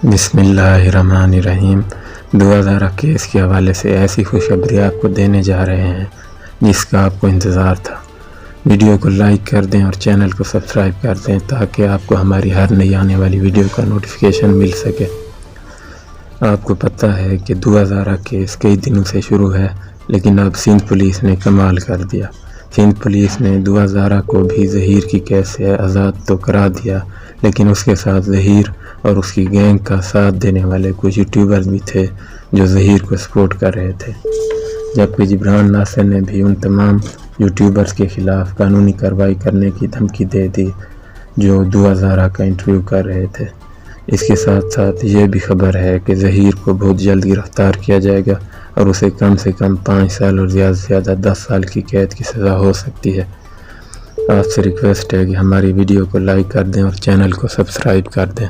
बिस्मिल्लाहिर्रहमानिर्रहीम। 2000 केस के हवाले से ऐसी खुशखबरी आपको देने जा रहे हैं जिसका आपको इंतज़ार था। वीडियो को लाइक कर दें और चैनल को सब्सक्राइब कर दें ताकि आपको हमारी हर नई आने वाली वीडियो का नोटिफिकेशन मिल सके। आपको पता है कि 2000 केस कई दिनों से शुरू है, लेकिन अब सिंध पुलिस ने कमाल कर दिया। सिंध पुलिस ने 2000 को भी ज़हीर की कैद से आज़ाद तो करा दिया, लेकिन उसके साथ ज़हीर और उसकी गैंग का साथ देने वाले कुछ यूट्यूबर्स भी थे जो ज़हीर को सपोर्ट कर रहे थे, जबकि जिब्रान नासिर ने भी उन तमाम यूट्यूबर्स के ख़िलाफ़ कानूनी कार्रवाई करने की धमकी दे दी जो 2000 का इंटरव्यू कर रहे थे। इसके साथ साथ ये भी खबर है कि ज़हीर को बहुत जल्द गिरफ़्तार किया जाएगा और उसे कम से कम 5 साल और ज़्यादा से ज़्यादा 10 साल की कैद की सज़ा हो सकती है। आपसे रिक्वेस्ट है कि हमारी वीडियो को लाइक कर दें और चैनल को सब्सक्राइब कर दें।